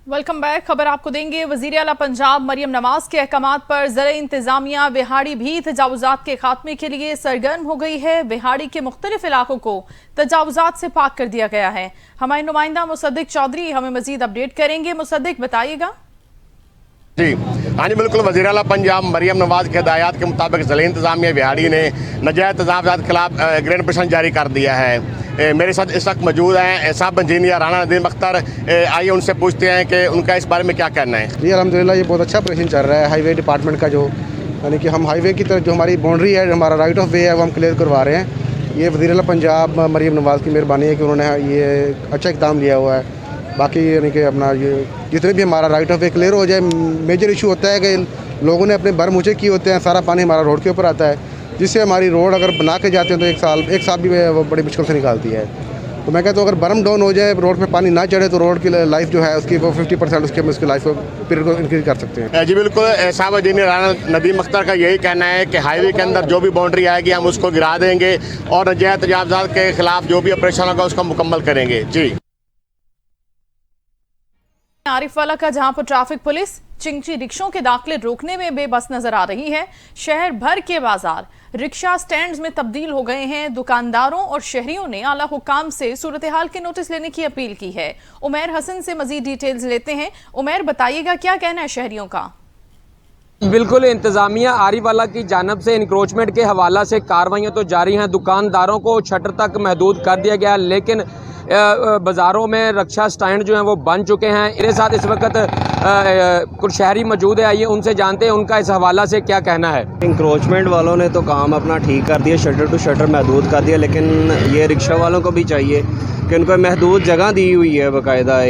Welcome back. खबर आपको देंगे। वजीर आला पंजाब मरियम नवाज के अहकामात पर ज़राई इंतजामिया बिहाड़ी भी तजावुजात के खात्मे के लिए सरगर्म हो गई है। बिहाड़ी के मुख्तलिफ इलाकों को तजावुजात से पाक कर दिया गया है। हमारे नुमाइंदा मुसद्दिक चौधरी हमें मजीद अपडेट करेंगे। मुसद्दिक, बताइएगा। जी हाँ जी, बिल्कुल। वज़ीर आला पंजाब मरियम नवाज के हदायत के मुताबिक ज़िला इंतज़ामिया बिहाड़ी ने नजायज़ तजावुज़ात के खिलाफ ग्रैंड ऑपरेशन जारी कर दिया है। मेरे साथ इस वक्त मौजूद हैं सब इंजीनियर राना नदीम अख्तर। आइए उनसे पूछते हैं कि उनका इस बारे में क्या कहना है। जी अल्हम्दुलिल्लाह, ये बहुत अच्छा ऑपरेशन चल रहा है हाईवे डिपार्टमेंट का। जो यानी कि हम हाईवे की तरफ जो हमारी बाउंड्री है, हमारा राइट ऑफ वे है, वो हम क्लियर करवा रहे हैं। ये वज़ीर आला पंजाब मरियम नवाज की मेहरबानी है कि उन्होंने ये अच्छा इक़दाम लिया हुआ है। बाकी यानी कि अपना ये जितने भी हमारा राइट ऑफ वे क्लियर हो जाए। मेजर इशू होता है कि लोगों ने अपने बर्म ऊँचे किए होते हैं, सारा पानी हमारा रोड के ऊपर आता है, जिससे हमारी रोड अगर बना के जाते हैं तो एक साल भी वो बड़ी मुश्किल से निकालती है। तो मैं कहता हूँ अगर बर्म डाउन हो जाए, रोड पे पानी ना चढ़े, तो रोड की लाइफ जो है उसकी वो 50% उसकी लाइफ पीरियड को इंक्रीज कर सकते हैं। जी बिल्कुल। साहब इंजीनियर राना नदीम अख्तर का यही कहना है कि हाईवे के अंदर जो भी बाउंड्री आएगी हम उसको गिरा देंगे और नजायज़ तजावुज़ात के खिलाफ जो भी ऑपरेशन होगा उसको मुकम्मल करेंगे। जी आरिफवाला का, जहां पर ट्रैफिक पुलिस चिंची रिक्शों के दाखिले रोकने में बेबस नजर आ रही है। शहर भर के बाजार रिक्शा स्टैंड्स में तब्दील हो गए हैं। दुकानदारों और शहरियों ने आला हुकाम से सूरत हाल के नोटिस लेने की अपील की है। उमैर हसन से मजीद डिटेल्स लेते हैं। उमैर, बताइएगा क्या कहना है शहरियों का। बिल्कुल, इंतज़ामिया आरिफवाला की जानब से इंक्रोचमेंट के हवाला से कार्रवाइयाँ तो जारी हैं। दुकानदारों को शटर तक महदूद कर दिया गया, लेकिन बाज़ारों में रक्षा स्टैंड जो हैं वो बन चुके हैं। मेरे साथ इस वक्त कुछ शहरी मौजूद है, आइए उनसे जानते हैं उनका इस हवाला से क्या कहना है। इंक्रोचमेंट वालों ने तो काम अपना ठीक कर दिया, शटर टू शटर महदूद कर दिया, लेकिन ये रिक्शा वालों को भी चाहिए कि उनको महदूद जगह दी हुई है। बाकायदा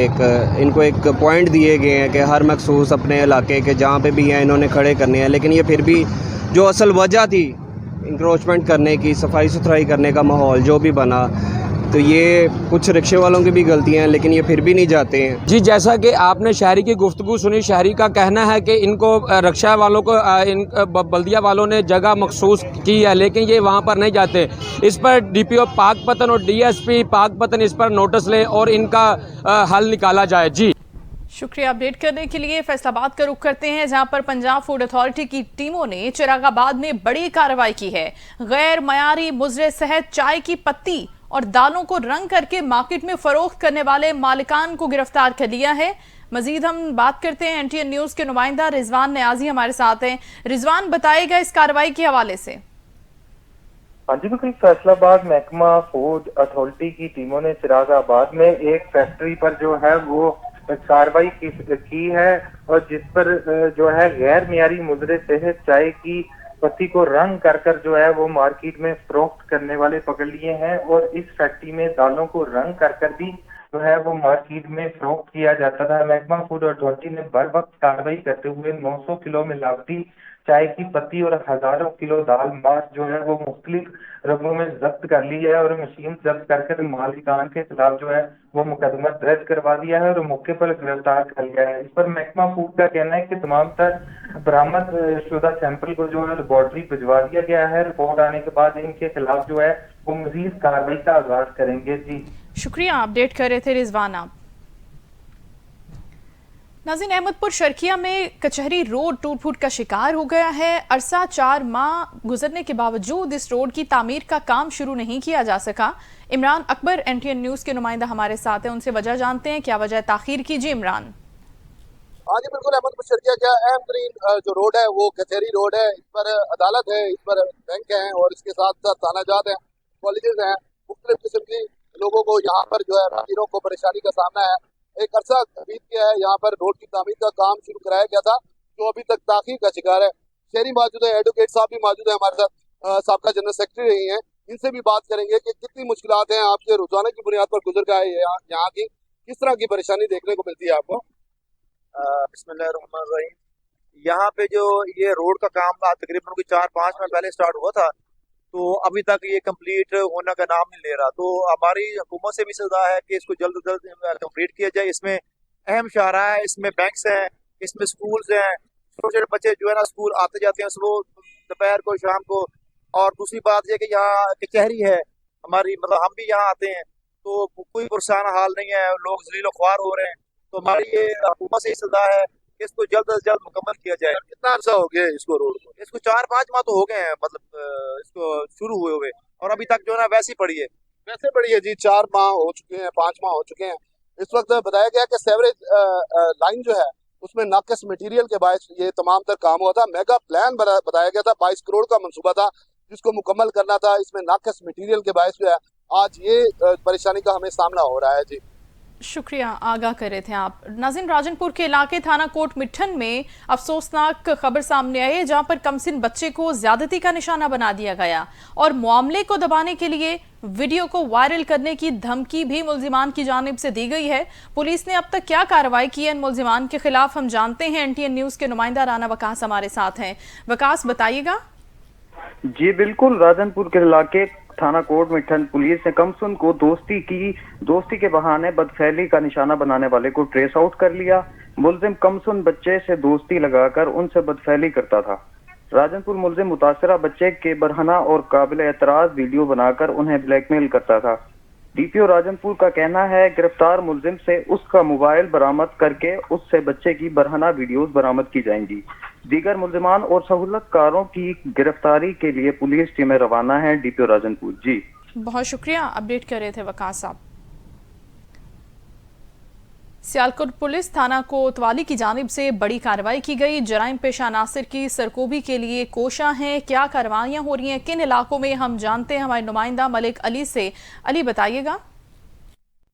इनको एक पॉइंट दिए गए हैं कि हर मखसूस अपने इलाके के जहाँ पे भी हैं इन्होंने खड़े करने हैं। लेकिन ये फिर भी जो असल वजह थी इंक्रोचमेंट करने की, सफाई सुथराई करने का माहौल जो भी बना, तो ये कुछ रिक्शे वालों की भी गलतियां हैं, लेकिन ये फिर भी नहीं जाते हैं। जी, जैसा कि आपने शहरी की गुफ्तगू सुनी, शहरी का कहना है कि इनको रक्षा वालों को बल्दिया वालों ने जगह मखसूस की है, लेकिन ये वहाँ पर नहीं जाते। इस पर DPO पाकपतन और DSP पाकपतन इस पर नोटिस लें और इनका हल निकाला जाए। जी शुक्रिया अपडेट करने के लिए। फैसलाबाद का रुख करते हैं, जहां पर पंजाब फूड अथॉरिटी की टीमों ने चिरागाबाद में बड़ी कार्रवाई की है। गैर मयारी मुजरे सहित चाय की पत्ती और दालों को रंग करके मार्केट में फरोख्त करने वाले मालिकान को गिरफ्तार कर लिया है। मजीद हम बात करते हैं, NTN न्यूज के नुमाइंदा रिजवान नियाजी हमारे साथ हैं। रिजवान, बताएगा इस कार्रवाई के हवाले से। हाँ जी बिल्कुल। फैसलाबाद महकमा फूड अथॉरिटी की टीमों ने चिरागाबाद में एक फैक्ट्री पर जो है वो कार्रवाई की है और जिस पर जो है गैर मियारी मुजरे सेहत चाय की पत्ती को रंग कर जो है वो मार्केट में फरोख्त करने वाले पकड़ लिए हैं। और इस फैक्ट्री में दालों को रंग कर भी जो है वो मार्केट में फरोख्त किया जाता था। महकमा फूड अथॉरिटी ने बर वक्त कार्रवाई करते हुए 900 किलो मिलावटी चाय की पत्ती और हजारों किलो दाल मार्च जो है वो मुख्तलिफ रंगों में जब्त कर ली है और मशीन जब्त कर मालिकान के खिलाफ जो है वो मुकदमा दर्ज करवा दिया है और मौके पर गिरफ्तार कर लिया है। इस पर महकमा फूड का कहना है कि तमाम तर बरामद शुदा सैंपल को जो है लेबोरेटरी भिजवा दिया गया है। रिपोर्ट आने के बाद इनके खिलाफ जो है वो मजीद कार्रवाई का आगाज करेंगे। जी शुक्रिया, अपडेट कर रहे थे रिजवान आप। नाज़रीन, अहमदपुर शर्किया में कचहरी रोड टूट फूट का शिकार हो गया है। अरसा 4 माह गुजरने के बावजूद इस रोड की तामीर का काम शुरू नहीं किया जा सका। इमरान अकबर NTN न्यूज के नुमाइंदा हमारे साथ हैं, उनसे वजह जानते हैं, क्या वजह ताखीर की। जी इमरान। हाँ जी बिल्कुल। अहमदपुर शर्किया का अहम तरीन जो रोड है वो कचहरी रोड है। इस पर अदालत है, इस पर बैंक है और इसके साथ साथ थानाजात हैं, कॉलेजेस हैं। मुख्तलिफ किस्म की लोगों को यहाँ पर जो है राहगीरों को परेशानी का सामना है। एक अरसा बीत गया है, यहाँ पर रोड की तामीर का काम शुरू कराया गया था जो अभी तक ताखीर का शिकार है। शहरी मौजूद है, एडवोकेट साहब भी मौजूद है हमारे साथ, साबका जनरल सेक्रेटरी रही हैं। इनसे भी बात करेंगे कि कितनी मुश्किलात हैं आपके रोजाना की बुनियाद पर गुजर गए यहाँ की, किस तरह की परेशानी देखने को मिलती है आपको। बिस्मिल्लाहिर्रहमानिर्रहीम। यहाँ पे जो ये रोड का काम तकरीबन 4-5 माह पहले स्टार्ट हुआ था, तो अभी तक ये कंप्लीट होने का नाम नहीं ले रहा। तो हमारी हुकूमत से भी सदा है कि इसको जल्द से जल्द कंप्लीट किया जाए। इसमें अहम शाहरा है, इसमें बैंक्स हैं, इसमें स्कूल्स हैं, छोटे छोटे बच्चे जो है ना स्कूल आते जाते हैं सुबह, दोपहर को, शाम को। और दूसरी बात यह कि यहाँ कचहरी है हमारी, मतलब हम भी यहाँ आते हैं तो कोई पुरसान हाल नहीं है, लोग जलीलो ख्वार हो रहे हैं। तो हमारी ये हुकूमत से सलाह है कि इसको जल्द से जल्द मुकम्मल किया जाए। कितना अर्सा हो गया इसको रोड को? इसको 4-5 माह तो हो गए हैं, मतलब इसको शुरू हुए हुए, और अभी तक जो है ना वैसी पड़ी है। वैसे बड़ी है जी, 4 माह हो चुके हैं, 5 माह हो चुके हैं। इस वक्त बताया गया कि सेवरेज लाइन जो है उसमें नाकस मटेरियल के बायस ये तमाम तर काम हुआ था। मेगा प्लान बताया गया था, 22 करोड़ का मंसूबा था जिसको मुकम्मल करना था। इसमें नाकस मटेरियल के बायस जो है आज ये परेशानी का हमें सामना हो रहा है जी। शुक्रिया, आगाह कर रहे थे आप। नाज़रीन, राजनपुर के इलाके थाना कोट मिट्ठन में अफसोसनाक खबर सामने आई है, जहां पर कमसिन बच्चे को ज्यादती का निशाना बना दिया गया और मामले को दबाने के लिए वीडियो को वायरल करने की धमकी भी मुल्जिमान की जानिब से दी गई है। पुलिस ने अब तक क्या कार्रवाई की है इन मुल्जिमान के खिलाफ, हम जानते हैं। NTN न्यूज के नुमाइंदा राना वकास हमारे साथ हैं। वकास, बताइएगा। जी बिल्कुल, राजनपुर के इलाके थाना कोट मिट्ठन पुलिस ने कमसुन को दोस्ती के बहाने बदफैली का निशाना बनाने वाले को ट्रेस आउट कर लिया। मुल्जिम कमसुन बच्चे से दोस्ती लगाकर उनसे बदफैली करता था। राजनपुर मुल्जिम मुतासरा बच्चे के बरहना और काबिल एतराज वीडियो बनाकर उन्हें ब्लैकमेल करता था। DPO राजनपुर का कहना है गिरफ्तार मुल्जिम से उसका मोबाइल बरामद करके उससे बच्चे की बरहना वीडियोस बरामद की जाएंगी। दीगर मुल्जिमान और सहूलतकारों की गिरफ्तारी के लिए पुलिस टीमें रवाना है। DPO राजनपुर। जी बहुत शुक्रिया, अपडेट कर रहे थे वकास साहब। सियालकोट पुलिस थाना कोतवाली की जानिब से बड़ी कार्रवाई की गई। जराइम पेशा नासिर की सरकोबी के लिए कोशा हैं। क्या कार्रवाइयां हो रही हैं, किन इलाकों में, हम जानते हैं हमारे नुमाइंदा मलिक अली से। अली, बताइएगा।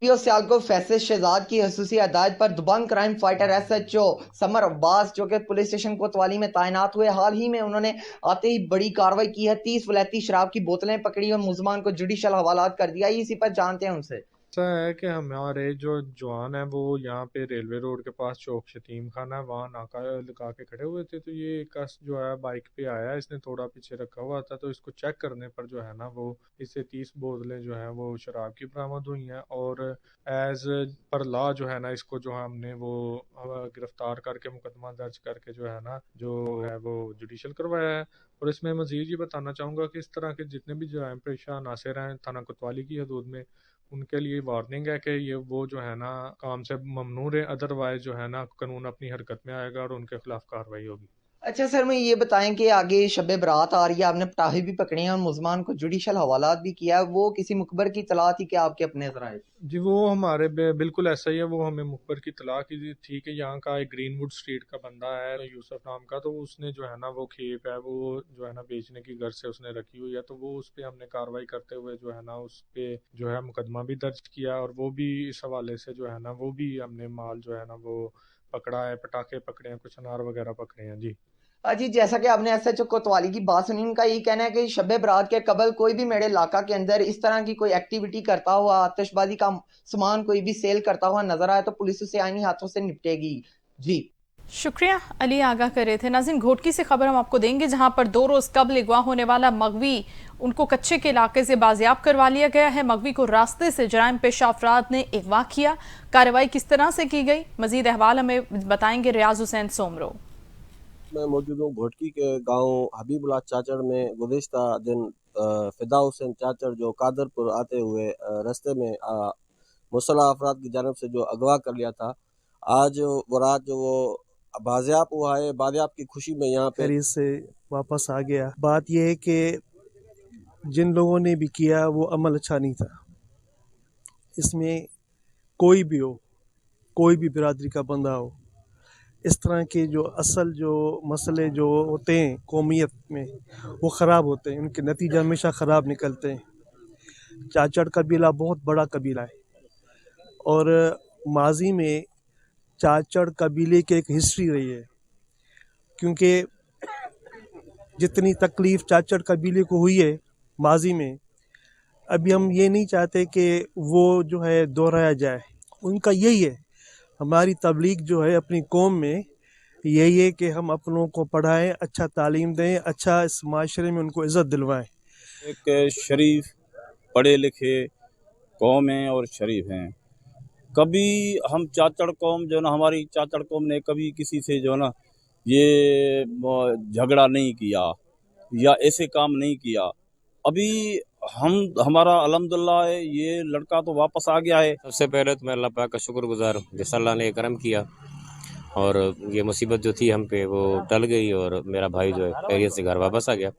सियालकोट फैसल शहजाद की खसूसी हदायत पर दुबंग crime fighter SHO Samar Abbas जो कि पुलिस स्टेशन कोतवाली में तैनात हुए, हाल ही में उन्होंने आते ही बड़ी कार्रवाई की है। 30 वलैती शराब की बोतलें पकड़ी और मुलजमान को जुडिशल हवालात कर दिया। इसी पर जानते हैं उनसे। ऐसा है कि हमारे जो जवान है वो यहाँ पे रेलवे रोड के पास चौक शतीम खाना है, वहाँ नाका लगा के खड़े हुए थे। तो ये कस जो है बाइक पे आया, इसने थोड़ा पीछे रखा हुआ था, तो इसको चेक करने पर जो है ना वो इससे 30 बोतलें जो है वो शराब की बरामद हुई हैं और एज पर लॉ जो है ना इसको जो हमने वो गिरफ्तार करके मुकदमा दर्ज करके जो है ना जो है वो जुडिशल करवाया है। और इसमें मजीद ये बताना चाहूँगा कि इस तरह के जितने भी जराइम पेशा नासिर हैं थाना कोतवाली की हदूद में, उनके लिए वार्निंग है कि ये वो जो है ना काम से ममनूर है, अदरवाइज जो है ना कानून अपनी हरकत में आएगा और उनके खिलाफ कार्रवाई होगी। अच्छा सर, मैं ये बताएं कि आगे शब बरात आ रही है, आपने पटाखे भी पकड़े हैं और मुलजमान को जुडिशल हवालात भी किया है, वो किसी मुखबर की तलाह थी कि आपके अपने जराए? जी वो हमारे बिल्कुल ऐसा ही है, वो हमें मुखबर की तलाह की थी कि यहाँ का एक ग्रीनवुड स्ट्रीट का बंदा है यूसुफ नाम का, तो उसने जो है ना वो खेप है वो जो है ना बेचने की घर से उसने रखी हुई है, तो वो उस पर हमने कार्रवाई करते हुए जो है ना उस पर जो है मुकदमा भी दर्ज किया और वो भी इस हवाले से जो है ना वो भी हमने माल जो है ना वो पकड़ा है, पटाखे पकड़े हैं, कुछ अनार वगैरह पकड़े हैं। जी जी, जैसा कि आपने SHO कोतवाली की बात सुनी, उनका ये कहना है कि शब बरात के कबल कोई भी मेरे इलाका के अंदर इस तरह की कोई एक्टिविटी करता हुआ, आतिशबाजी का सामान कोई भी सेल करता हुआ नजर आए तो पुलिस उसे आईनी हाथों से निपटेगी। जी शुक्रिया, अली आगाह कर रहे थे। नाज़रीन, घोटकी से खबर हम आपको देंगे, जहां पर 2 रोज कबल अगवा होने वाला मगवी उनको कच्चे के इलाके से बाजियाब करवा लिया गया है। मगवी को रास्ते से जराइम पेशा अफराद ने अगवा किया। कार्रवाई किस तरह से की गई, मजीद अहवाल हमें बताएंगे रियाज हुसैन सोमरो। मैं मौजूद हूँ घोटकी के गांव हबीबुल्लाह चाचड़ में। गुज़िश्ता दिन फिदा हुसैन चाचड़ जो कादरपुर आते हुए रास्ते में मुसल्लह अफराद की जानब से जो अगवा कर लिया था, आज वो रात जो वो बाजियाब हुआ है, बाजियाब की खुशी में यहाँ पे से वापस आ गया। बात यह है कि जिन लोगों ने भी किया वो अमल अच्छा नहीं था। इसमें कोई भी हो, कोई भी बिरादरी का बंदा हो, इस तरह के जो असल जो मसले जो होते हैं कौमियत में वो ख़राब होते हैं, उनके नतीजे हमेशा ख़राब निकलते हैं। चाचड़ कबीला बहुत बड़ा कबीला है और माजी में चाचड़ कबीले की एक हिस्ट्री रही है, क्योंकि जितनी तकलीफ़ चाचड़ कबीले को हुई है माजी में, अभी हम ये नहीं चाहते कि वो जो है दोहराया जाए। उनका यही है, हमारी तबलीग जो है अपनी कौम में यही है कि हम अपनों को पढ़ाएं, अच्छा तालीम दें, अच्छा इस माशरे में उनको इज़्ज़त दिलवाएं। एक शरीफ पढ़े लिखे कौम हैं और शरीफ हैं। कभी हम चाचड़ कौम जो ना, हमारी चाचड़ कौम ने कभी किसी से जो ना ये झगड़ा नहीं किया या ऐसे काम नहीं किया। अभी हमारा अल्हम्दुलिल्लाह ये लड़का तो वापस आ गया है। सबसे पहले तो मैं अल्लाह पाक का शुक्रगुजार हूँ जिस अल्लाह ने करम किया और ये मुसीबत जो थी हम पे वो टल गई और मेरा भाई जो है खैरियत से घर वापस आ गया।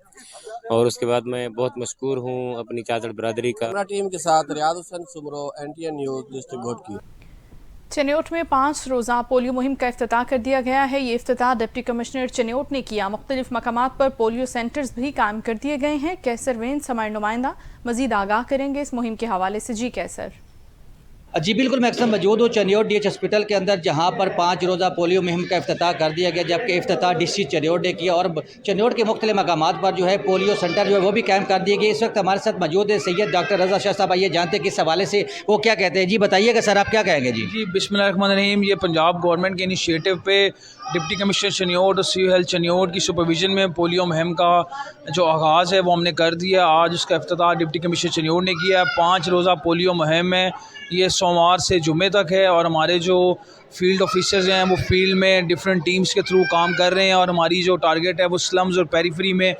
और उसके बाद मैं बहुत मशकूर हूँ अपनी चाचड़ बिरादरी का। टीम के साथ Riyadh Hussain Soomro, NTN news, district Ghotki. Chiniot में 5 रोज़ा पोलियो मुहिम का इफ्तिताह कर दिया गया है। ये इफ्तिताह डिप्टी कमिश्नर चन्योट ने किया। मुख्तलिफ मकामात पर पोलियो सेंटर्स भी कायम कर दिए गए हैं। कैसर वेंस हमारे नुमाइंदा मजीद आगाह करेंगे इस मुहिम के हवाले से। जी कैसर। जी बिल्कुल, मैं अक्सर मौजूद हूँ चन्योट DH हॉस्पिटल के अंदर, जहाँ पर 5 रोज़ा पोलियो मुहिम का इफ्तिताह कर दिया गया, जबकि इफ्तिताह DC चन्योट ने किया और चन्योट के मुख्तलिफ मकामात पर जो है पोलियो सेंटर जो है वो भी कायम कर दिए गए। इस वक्त हमारे साथ मौजूद है सैयद डॉक्टर रज़ा शाह साहब। आइए जानते हैं किस हवाले से वो क्या कहते हैं। जी बताइएगा सर, आप क्या कहेंगे। जी बिस्मिल्लाहिर्रहमानिर्रहीम। ये पंजाब गवर्नमेंट के इनिशिएटिव पे डिप्टी कमिश्नर चन्योट और सिविल हेल्थ चन्योट की सुपरविजन में पोलियो मुहिम का जो आगाज़ है वो हमने कर दिया। आज उसका इफ्तिताह डिप्टी कमिश्नर चन्योट ने किया। 5 रोज़ा पोलियो मुहिम है, ये सोमवार से जुमे तक है और हमारे जो फील्ड ऑफिसर्स हैं वो फील्ड में डिफरेंट टीम्स के थ्रू काम कर रहे हैं और हमारी जो टारगेट है वो स्लम्स और पेरीफ्री में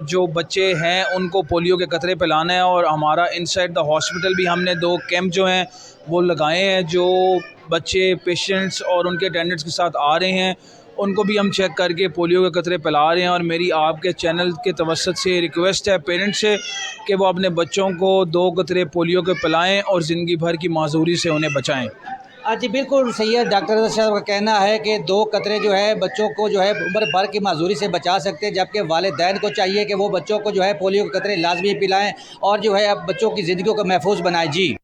जो बच्चे हैं उनको पोलियो के कतरे पिलाना है। और हमारा इनसाइड द हॉस्पिटल भी हमने 2 कैंप जो हैं वो लगाए हैं। जो बच्चे पेशेंट्स और उनके अटेंडेंट्स के साथ आ रहे हैं उनको भी हम चेक करके पोलियो के कतरे पिला रहे हैं। और मेरी आपके चैनल के तवस्सुत से रिक्वेस्ट है पेरेंट्स से कि वो अपने बच्चों को 2 कतरे पोलियो के पिलाएं और ज़िंदगी भर की माजूरी से उन्हें बचाएं। जी बिल्कुल सही है। डॉक्टर रज़ा शाह का कहना है कि 2 कतरे जो है बच्चों को जो है उम्र भर की माजूरी से बचा सकते हैं, जबकि वालिदैन को चाहिए कि वो बच्चों को जो है पोलियो के कतरे लाजमी पिलाएँ और जो है अब बच्चों की ज़िंदगी को महफूज बनाएं। जी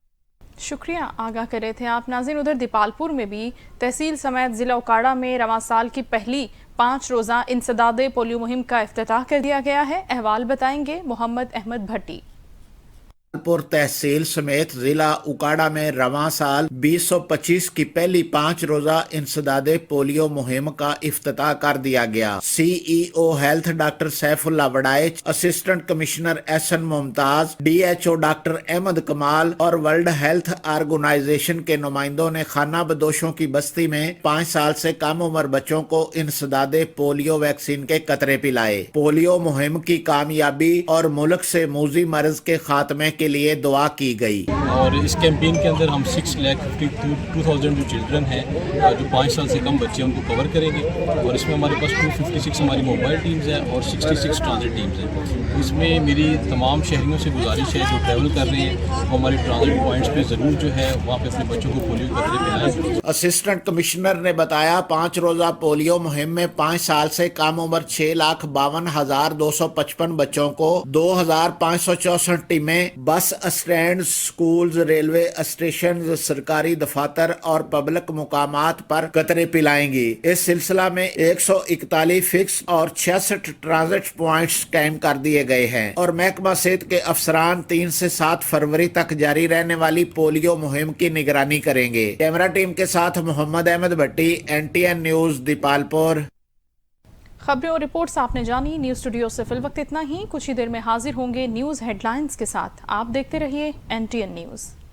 शुक्रिया, आगाह कर रहे थे आप। नाज़रीन, उधर दीपालपुर में भी तहसील समेत ज़िला उकाड़ा में रवां साल की पहली 5 रोज़ा इंसदादे पोलियो मुहिम का इफ्तिताह कर दिया गया है। अहवाल बताएंगे मोहम्मद अहमद भट्टी। दीपालपुर तहसील समेत जिला उकाड़ा में रवां साल 2025 की पहली 5 रोजा इंसदादे पोलियो मुहिम का इफ्तिताह कर दिया गया। CEO health doctor Saifullah Waraich, assistant commissioner SN Mumtaz, DHO doctor Ahmed Kamal और वर्ल्ड हेल्थ ऑर्गेनाइजेशन के नुमाइंदों ने खाना बदोशों की बस्ती में 5 साल से कम उम्र बच्चों को इंसदादे पोलियो वैक्सीन के कतरे पिलाए। पोलियो मुहिम की कामयाबी और मुल्क से मूजी मर्ज के खात्मे के लिए दुआ की गई। और इस कैंपेन के अंदर हम 6,52,000 जो चिल्ड्रन हैं जो 5 साल से कम बच्चे उनको कवर करेंगे। और इसमें हमारे पास 256 हमारी मोबाइल टीम्स हैं और 66 ट्रांजिट टीम्स हैं। इसमें मेरी तमाम शहरियों से गुजारिश है जो ट्रैवल कर रहे हैं वो हमारे ट्रांजिट पॉइंट्स पे ज़रूर जो है वहाँ पे अपने बच्चों को पोलियो कतरे पिलाएं। असिस्टेंट कमिश्नर ने बताया 5 रोजा पोलियो मुहिम में 5 साल से कम उम्र 6,52,255 बच्चों को 2,564 टीमें bus stand, schools, railway station, सरकारी दफातर और पब्लिक मुकामात पर कतरे पिलाएंगी। इस सिलसिला में 141 फिक्स और 66 ट्रांजिट पॉइंट्स कायम कर दिए गए हैं और महकमा सेहत के अफसरान 3 से 7 फरवरी तक जारी रहने वाली पोलियो मुहिम की निगरानी करेंगे। कैमरा टीम के साथ मोहम्मद अहमद भट्टी, NTN न्यूज, दीपालपुर। खबरें और रिपोर्ट्स आपने जानी। न्यूज स्टूडियो से फिल वक्त इतना ही। कुछ ही देर में हाजिर होंगे न्यूज हेडलाइंस के साथ। आप देखते रहिए NTN न्यूज।